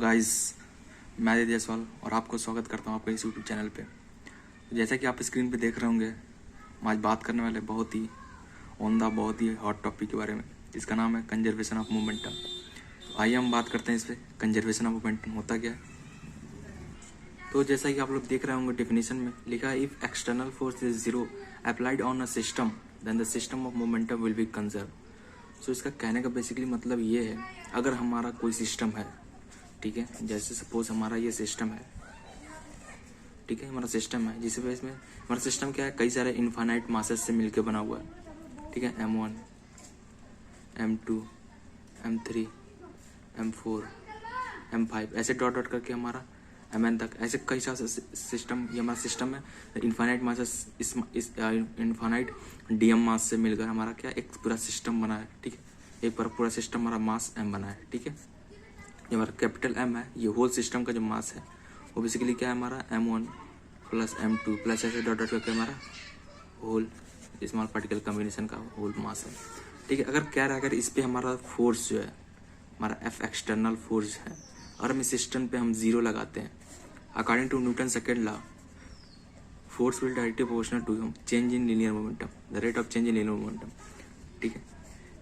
Guys, मैं आदित्य जायसवाल और आपको स्वागत करता हूँ आपके इस यूट्यूब चैनल पे। जैसा कि आप स्क्रीन पे देख रहे होंगे, हम आज बात करने वाले बहुत ही ओंदा बहुत ही हॉट टॉपिक के बारे में, जिसका नाम है कंजर्वेशन ऑफ मोमेंटम। तो आइए हम बात करते हैं इस पर, कंजर्वेशन ऑफ मोमेंटम होता क्या है। तो जैसा कि आप लोग देख रहे होंगे, डेफिनेशन में लिखा है, if external force is zero applied on a system then the system of momentum will be conserve. So इसका कहने का बेसिकली मतलब ये है, अगर हमारा कोई सिस्टम है, ठीक है, जैसे सपोज हमारा ये सिस्टम है, ठीक है, हमारा सिस्टम है, जिस वजह में हमारा सिस्टम क्या है, कई सारे इनफाइनाइट मासेस से मिलकर बना हुआ है, ठीक है, M1, M2, M3, M4, M5 ऐसे डॉट डॉट करके हमारा Mn तक ऐसे कई सारे सिस्टम, ये हमारा सिस्टम है। इनफाइनाइट मासेस इस इनफाइनाइट DM मास से मिलकर हमारा क्या एक पूरा सिस्टम बना है, ठीक है, एक पूरा सिस्टम हमारा मास M बना है, ठीक है। ये हमारा कैपिटल M है, ये होल सिस्टम का जो मास है वो बेसिकली क्या है, हमारा M1 प्लस M2 प्लस ऐसे डॉट डॉट करके हमारा होल स्मॉल पार्टिकल कम्बिनेशन का होल मास है, ठीक है। अगर क्या रहा, अगर इस पे हमारा फोर्स जो है, हमारा F एक्सटर्नल फोर्स है, और हम इस सिस्टम पे हम जीरो लगाते हैं, according to Newton second law, force will directly proportional to change in linear momentum, the rate of change in linear momentum, ठीक है।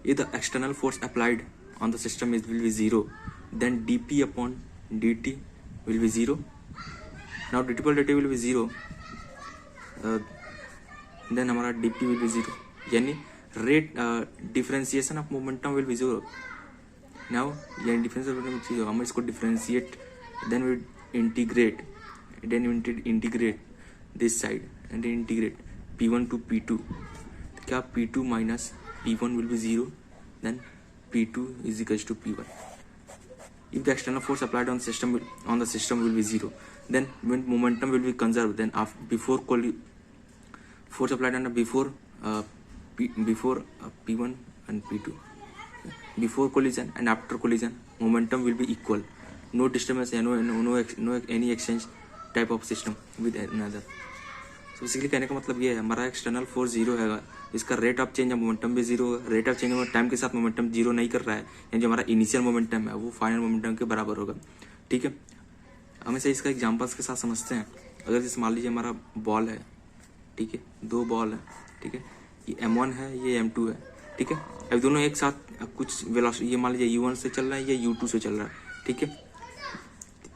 If the external force applied on the system is will be zero, then dp upon dt will be zero. Now dp upon dt will be zero, then हमारा dp will be zero, यानी rate differentiation of momentum will be zero. Now यानी differentiation of momentum zero, हम इसको differentiate, then we integrate, this side and then integrate p1 to p2, क्या p2 minus p1 will be zero, then P2 is equals to P1. If the external force applied on the system will be zero, then when momentum will be conserved, then before force applied on before P1 and P2, before collision and after collision, momentum will be equal. No disturbance, no any exchange type of system with another. तो basically कहने का मतलब ये है, हमारा external force zero है, इसका rate of change of momentum भी जीरो होगा। Rate of change of time के साथ मोमेंटम जीरो नहीं कर रहा है, यानी जो हमारा इनिशियल मोमेंटम है वो फाइनल मोमेंटम के बराबर होगा, ठीक है। हमेशा इसका एग्जांपल्स के साथ समझते हैं। अगर जैसे मान लीजिए हमारा बॉल है, ठीक है, दो बॉल है, ठीक है, ये M1 है, ये M2 है, ठीक है। अब दोनों एक साथ कुछ वेलोसिटी, ये मान लीजिए U1 से चल रहा है, ये U2 से चल रहा है, ठीक है,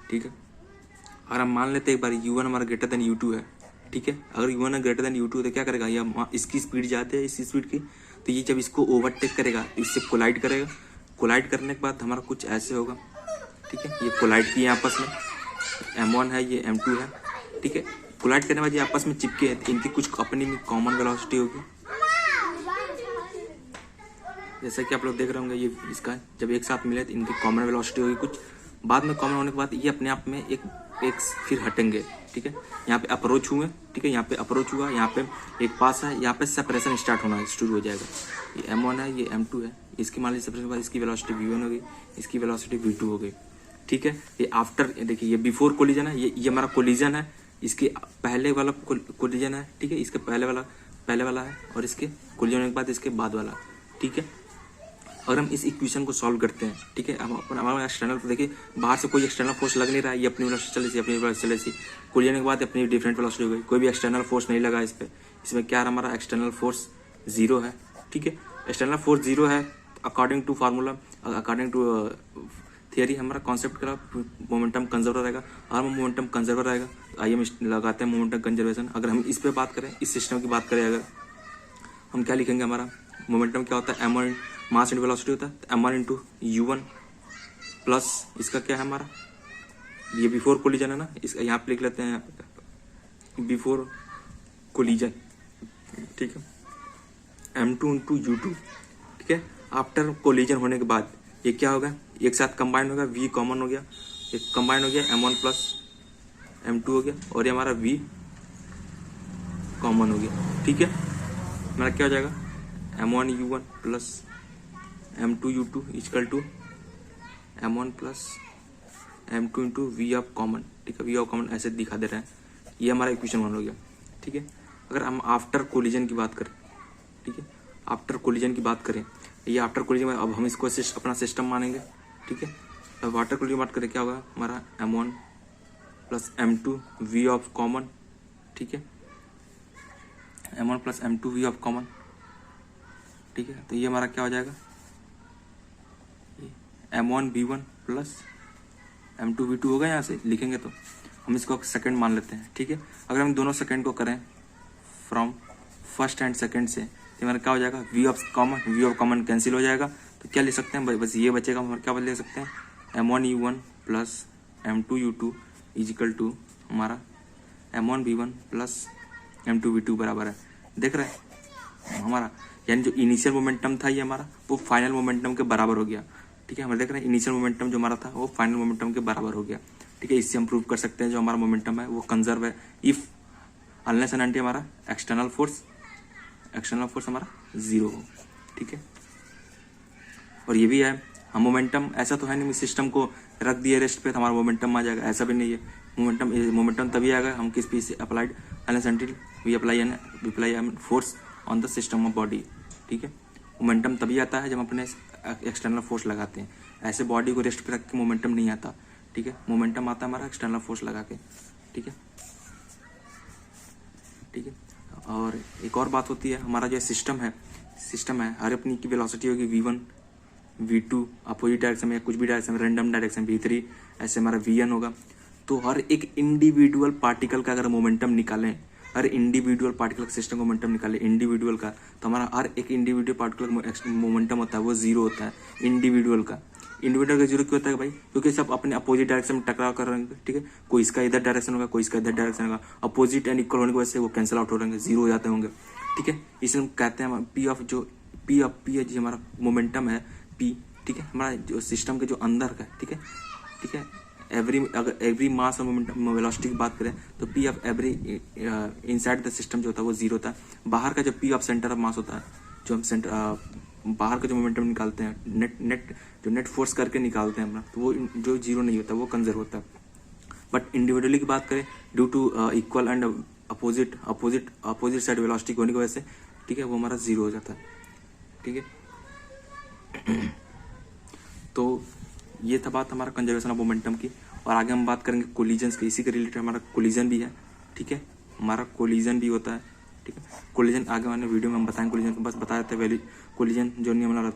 ठीक है। और हम मान लेते हैं एक बार U1 हमारा ग्रेटर देन U2 है, ठीक है। अगर U1 है ग्रेटर देन U2 तो क्या करेगा, ये इसकी स्पीड ज़्यादा है इस स्पीड की, तो ये जब इसको ओवरटेक करेगा, इससे कोलाइड करेगा, कोलाइड करने के बाद हमारा कुछ ऐसे होगा, ठीक है। ये कोलाइड किए आपस में, M1 है, ये M2 है, ठीक है। कोलाइड करने के बाद ये आपस में चिपके हैं, इनकी कुछ अपनी में कॉमन वेलोसिटी होगी, जैसा कि आप लोग देख रहे होंगे। ये इसका जब एक साथ मिले तो इनकी कॉमन वेलोसिटी होगी कुछ, बाद में कॉमन होने के बाद ये अपने आप में एक फिर हटेंगे, ठीक है। यहाँ पे अप्रोच हुए, ठीक है, यहाँ पे अप्रोच हुआ, यहाँ पे एक पास है, यहाँ पे सेपरेशन स्टार्ट होना शुरू हो जाएगा। ये M1 है, ये M2 है, इसकी मान लीजिए सेपरेशन के बाद इसकी वेलोसिटी V1 हो गई, इसकी वेलोसिटी V2 हो गई, ठीक है। ये आफ्टर, देखिए ये बिफोर कोलिजन है, ये हमारा कोलिजन है, इसके पहले वाला कोलिजन है, ठीक है, इसके पहले वाला है, और इसके कोलिजन होने के बाद इसके बाद वाला, ठीक है। अगर हम इस इक्वेशन को सॉल्व करते हैं, ठीक है, अब हमारा एक्सटर्नल, देखिए बाहर से कोई एक्सटर्नल फोर्स लग नहीं रहा है, ये अपनी वेलोसिटी चले सी, अपनी वेलोसिटी चले सी, कोलिजन के बाद अपनी डिफरेंट वेलोसिटी हो गई, कोई भी एक्सटर्नल फोर्स नहीं लगा इस पे, इसमें क्या हमारा एक्सटर्नल फोर्स जीरो है, ठीक है। एक्सटर्नल फोर्स जीरो है according to formula, according to theory, हमारा कॉन्सेप्ट का मोमेंटम कंजर्वर रहेगा, और मोमेंटम कंजर्वर रहेगा। आइए हम लगाते हैं मोमेंटम कंजर्वेशन। अगर हम इस पे बात करें, इस सिस्टम की बात करें, अगर हम क्या लिखेंगे, हमारा मोमेंटम क्या होता है, M1 मास इंटू वेलोसिटी होता है, M1 इंटू U1 प्लस इसका क्या है हमारा, ये बिफोर कोलिजन है ना, इसका यहाँ पे लिख लेते हैं बिफोर कोलिजन, ठीक है, M2 इंटू U2, ठीक है। आफ्टर कोलिजन होने के बाद ये क्या होगा, एक साथ कंबाइन होगा, V कॉमन हो गया, एक कंबाइन हो गया, M1 प्लस M2 हो गया, और ये हमारा V कॉमन हो गया, ठीक है। हमारा क्या हो जाएगा, M1 U1 plus M2 U2 equal to M1 plus M2 into V of common, ठीक है, V ऑफ कॉमन ऐसे दिखा दे रहे हैं, ये हमारा इक्वेशन 1 हो गया, ठीक है। अगर हम आफ्टर कोलिजन की बात करें, ठीक है, आफ्टर कोलिजन की बात करें, ये आफ्टर कोलिजन में अब हम इसको अपना सिस्टम मानेंगे, ठीक है। तो वाटर कूलिंग की बात करें क्या होगा हमारा M1 plus M2 V of common, ठीक है, M1 plus M2 V of common, ठीक है। तो ये हमारा क्या हो जाएगा M1 V1 plus M2 V2 होगा। यहाँ से लिखेंगे तो हम इसको सेकंड मान लेते हैं, ठीक है। अगर हम दोनों सेकंड को करें फ्रॉम फर्स्ट एंड सेकंड से तो हमारा क्या हो जाएगा V ऑफ कॉमन कैंसिल हो जाएगा। तो क्या लिख सकते हैं बस ये बचेगा, हम क्या लिख सकते हैं M1 U1 plus M2 U2 is equal to हमारा M1 V1 plus M2 V2 बराबर है। देख रहे हैं हमारा, यानी जो इनिशियल मोमेंटम था ये हमारा वो फाइनल मोमेंटम के बराबर हो गया, ठीक है। हम देख रहे हैं इनिशियल मोमेंटम जो हमारा था वो फाइनल मोमेंटम के बराबर हो गया, ठीक है। इससे हम प्रूव कर सकते हैं जो हमारा मोमेंटम है वो कंजर्व है इफ अनलेस एंड अनटिल हमारा एक्सटर्नल फोर्स हमारा जीरो हो, ठीक है। और ये भी है हम मोमेंटम ऐसा तो है नहीं सिस्टम को रख दिए रेस्ट पे तो हमारा मोमेंटम आ जाएगा, ऐसा भी नहीं है। मोमेंटम तभी आएगा हम किस पीस से applied unless until we apply force on the system of body, ठीक है। मोमेंटम तभी आता है जब हम अपने एक्सटर्नल फोर्स लगाते हैं, ऐसे बॉडी को रेस्ट पे रख के मोमेंटम नहीं आता, ठीक है। मोमेंटम आता है हमारा एक्सटर्नल फोर्स लगा के, ठीक है, ठीक है। और एक और बात होती है हमारा जो सिस्टम है हर अपनी की वेलोसिटी होगी V1 V2 अपोजिट डायरेक्शन में या कुछ भी डायरेक्शन में, रैंडम डायरेक्शन V3 ऐसे हमारा Vn होगा। तो हर एक इंडिविजुअल पार्टिकल का अगर मोमेंटम निकालें, हर इंडिविजुअल पार्टिकल का सिस्टम मोमेंटम निकाले इंडिविजुअल का, तो हमारा हर एक इंडिविजुअल पार्टिकल का मोमेंटम होता है वो जीरो होता है इंडिविजुअल का जीरो क्यों होता है भाई, क्योंकि सब अपने अपोजिट डायरेक्शन में टकराव कर रहे हैं, ठीक है। कोई इसका इधर डायरेक्शन होगा, कोई इसका इधर डायरेक्शन होगा, अपोजिट एंड इक्वल होने की वजह से वो कैंसिल आउट हो रहेंगे, जीरो हो जाते होंगे, ठीक है। इसलिए हम कहते हैं पी है जो हमारा मोमेंटम है P, ठीक है, हमारा जो सिस्टम के जो अंदर का, ठीक है। एवरी मास और मोमेंटम वेलोसिटी की बात करें तो P of every inside the system जो होता है वो जीरो होता है। बाहर का जो P of centre of mass होता है, जो हम बाहर का जो मोमेंटम निकालते हैं नेट फोर्स करके निकालते हैं अपना, तो वो जो जीरो नहीं होता वो कंजर्व होता है। बट इंडिविजुअली की बात करें due to equal and opposite side velocity होने की वजह से, ठीक है, वो हमारा जीरो हो जाता है, ठीक है। तो ये था बात हमारा कंजर्वेशन ऑफ मोमेंटम की। और आगे हम बात करेंगे कोलिजन्स की, इसी के रिलेटेड हमारा कोलिजन भी है, ठीक है, हमारा कोलिजन भी होता है, ठीक है। कोलिजन आगे वाले वीडियो में हम बताएंगे कोलिजन को, बस बता देते हैं कोलिजन जो नहीं हमारा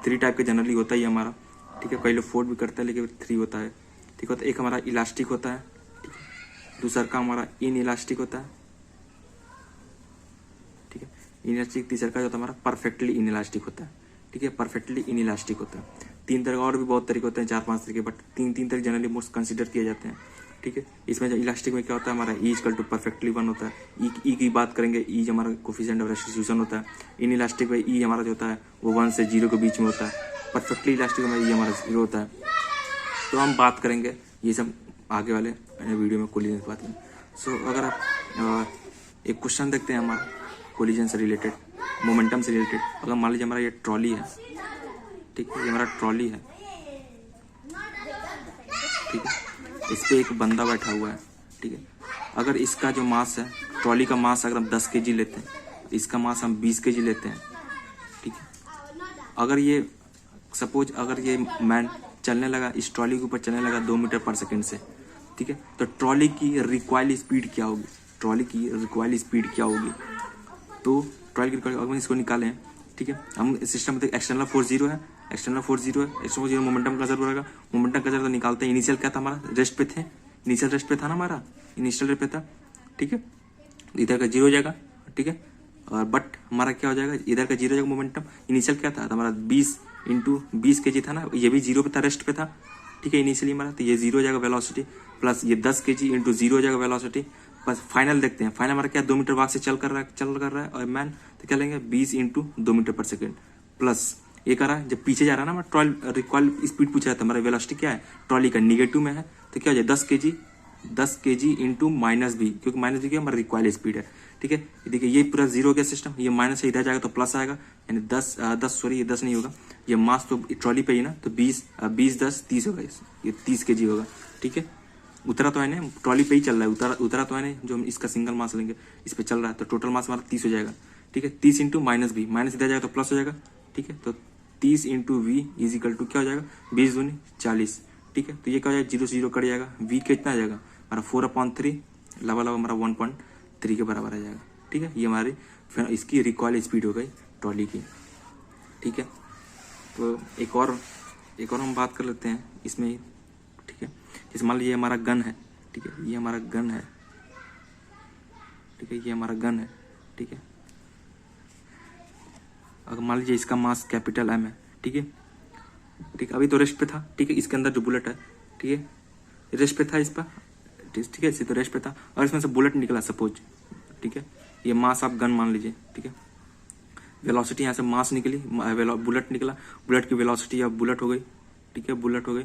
3 टाइप के जनरली होता ही है हमारा, ठीक है। कई लोग 4 भी करते हैं लेकिन 3 होता है, ठीक है। एक हमारा इलास्टिक होता है, ठीक है, दूसरा का हमारा इन इलास्टिक होता है, ठीक है, इन इलास्टिक। तीसरा का जो होता है हमारा परफेक्टली इन इलास्टिक होता है, ठीक है, परफेक्टली इन इलास्टिक होता है। 3 तरह और भी बहुत तरीके होते हैं, 4-5 तरीके, बट 3 तरह जनरली मोस्ट कंसिडर किए जाते हैं, ठीक है। इसमें जो इलास्टिक में क्या होता है हमारा E इक्वल टू परफेक्टली 1 होता है। ई की बात करेंगे, E जो हमारा कोफिशिएंट ऑफ रेस्टिट्यूशन होता है। इन इलास्टिक में E हमारा जो होता है वो 1 से 0 के बीच में होता है। परफेक्टली इलास्टिक में E हमारा 0 होता है। तो हम बात करेंगे ये सब आगे वाले वीडियो में कोलिजन की बात करें। सो अगर आप एक क्वेश्चन देखते हैं हमारा कोलिजन से रिलेटेड, मोमेंटम से रिलेटेड। अगर मान लीजिए हमारा ये ट्रॉली है, ठीक है, ये हमारा ट्रॉली है, ठीक है, इस पे एक बंदा बैठा हुआ है, ठीक है। अगर इसका जो मास है, ट्रॉली का मास अगर हम 10 kg लेते हैं, इसका मास हम 20 kg लेते हैं, ठीक है। अगर ये सपोज अगर ये मैन चलने लगा, इस ट्रॉली के ऊपर चलने लगा 2 मीटर पर सेकंड से, ठीक है, तो ट्रॉली की रिक्वायर्ड स्पीड क्या होगी, तो ट्रॉली की रिक्वायर्ड अगर इसको निकालें, ठीक है, हम सिस्टम में एक्सटर्नल फोर्स जीरो है, external force zero momentum conserve रहेगा। मोमेंटम कंजर्व तो निकालते हैं, इनिशियल क्या था हमारा, रेस्ट पे थे, इनिशियल रेस्ट पे था ना हमारा, इनिशियल रेस्ट पे था, ठीक है। इधर का जीरो हो जाएगा, ठीक है, और बट हमारा क्या हो जाएगा, इधर का जीरो हो जाएगा मोमेंटम। इनिशियल क्या था हमारा 20 kg था ना, ये भी जीरो पे था, रेस्ट पे था, ठीक है, इनिशियली हमारा, तो ये जीरो हो जाएगा वेलोसिटी, प्लस ये 10 kg इंटू जीरो हो जाएगा वेलोसिटी। बस फाइनल देखते हैं, फाइनल हमारा क्या 2 मीटर वाक से चल कर रहा है और मैन, तो क्या लेंगे 20 इंटू 2 मीटर पर सेकेंड, प्लस ये कर रहा है जब पीछे जा रहा है ना, ट्रॉली रिक्वायर्ड स्पीड पूछा जाता है, हमारा वेलोसिटी क्या है, ट्रॉली का नेगेटिव में है, तो क्या हो जाए 10 kg इंटू माइनस भी, क्योंकि माइनस भी क्या हमारा रिक्वायर्ड स्पीड है, ठीक है। देखिए ये पूरा जीरो हो गया सिस्टम, ये माइनस से इधर जाएगा तो प्लस आएगा, यानी 10 नहीं होगा, ये मास तो ट्रॉली पे ही ना, तो 20 10 30 होगा, ये 30 kg होगा, ठीक है। उतरा तो है ना, ट्रॉली पे ही चल रहा है, उतरा तो है ना, जो हम इसका सिंगल मास लेंगे इस पे चल रहा है, तो टोटल मास हमारा 30 हो जाएगा, ठीक है। 30 इंटू माइनस भी, माइनस इधर जाएगा तो प्लस हो जाएगा, ठीक है। तो 30 into V is equal to क्या हो जाएगा 20 दूनी 40, ठीक है। तो ये क्या हो जाएगा 0 से 0 कट जाएगा, वी कितना आ जाएगा हमारा 4/3 लगभग हमारा 1.3 के बराबर आ जाएगा, ठीक है। ये हमारी इसकी रिकॉइल स्पीड हो गई ट्रॉली की, ठीक है। तो एक और हम बात कर लेते हैं इसमें, ठीक है। जैसे मान लीजिए हमारा गन है, ठीक है, ये हमारा गन है, ठीक है, ये हमारा गन है, ठीक है। अगर मान लीजिए इसका मास कैपिटल एम है, ठीक है, ठीक है, अभी तो रेस्ट पे था, ठीक है, इसके अंदर जो बुलेट है, ठीक है, रेस्ट पे था इस पर, ठीक है, इसे तो रेस्ट पे था और इसमें से बुलेट निकला सपोज, ठीक है, ये मास आप गन मान लीजिए, ठीक है, वेलोसिटी यहाँ से मास निकली, बुलेट निकला, बुलेट की वेलोसिटी अब बुलेट हो गई, ठीक है, बुलेट हो गई,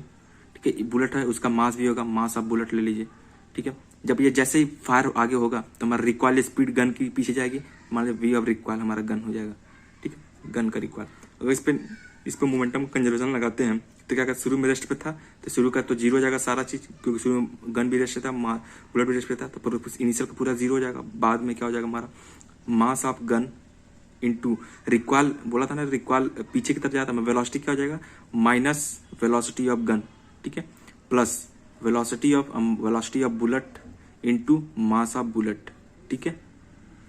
ठीक है, बुलेट है उसका मास भी होगा, मास आप बुलेट ले लीजिए, ठीक है। जब ये जैसे ही फायर आगे होगा तो हमारा रिकॉइल स्पीड गन की पीछे जाएगी, मान लीजिए वी ऑफ रिकॉइल हमारा गन हो जाएगा, ठीक है, गन का रिकॉइल। अगर इस पे मोमेंटम कंजर्वेशन लगाते हैं तो क्या शुरू में रेस्ट पे था तो शुरू का तो 0 हो जाएगा सारा चीज, क्योंकि शुरू में गन भी रेस्ट पे था, बुलेट भी रेस्ट पे था, तो इनिशियल का पूरा 0 हो जाएगा। बाद में क्या हो जाएगा हमारा मास ऑफ गन इंटू रिक्वाल, बोला था ना रिक्वाल पीछे की तरफ जाता है, वेलोसिटी क्या हो जाएगा माइनस वेलोसिटी ऑफ गन, ठीक है, plus velocity of bullet into mass of bullet, ठीक है,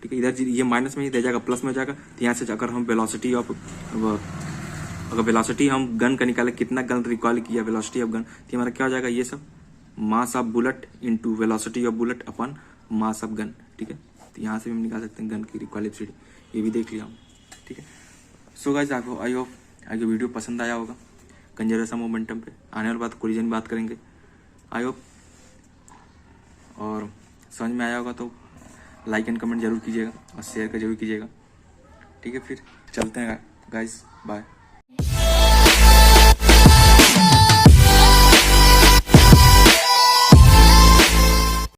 ठीक है। इधर ये माइनस में ही दे जाएगा, प्लस में हो जाएगा। तो यहाँ से अगर हम वेलोसिटी हम गन का निकाले कितना गन रिकॉइल किया वेलोसिटी ऑफ गन, तो हमारा क्या हो जाएगा ये सब mass of bullet into velocity of bullet upon mass of gun, ठीक है। तो यहाँ से भी हम निकाल सकते हैं गन की रिकॉइल स्पीड, ये भी देख लिया हम, ठीक है। सो गाइस आपको आई होप आगे वीडियो पसंद आया होगा। कंजर्वेशन मोमेंटम पे आने वाली बात कोलिजन बात करेंगे, आई होप, और समझ में आया होगा तो लाइक एंड कमेंट जरूर कीजिएगा और शेयर का जरूर कीजिएगा, ठीक है। फिर चलते हैं गाइस, बाय।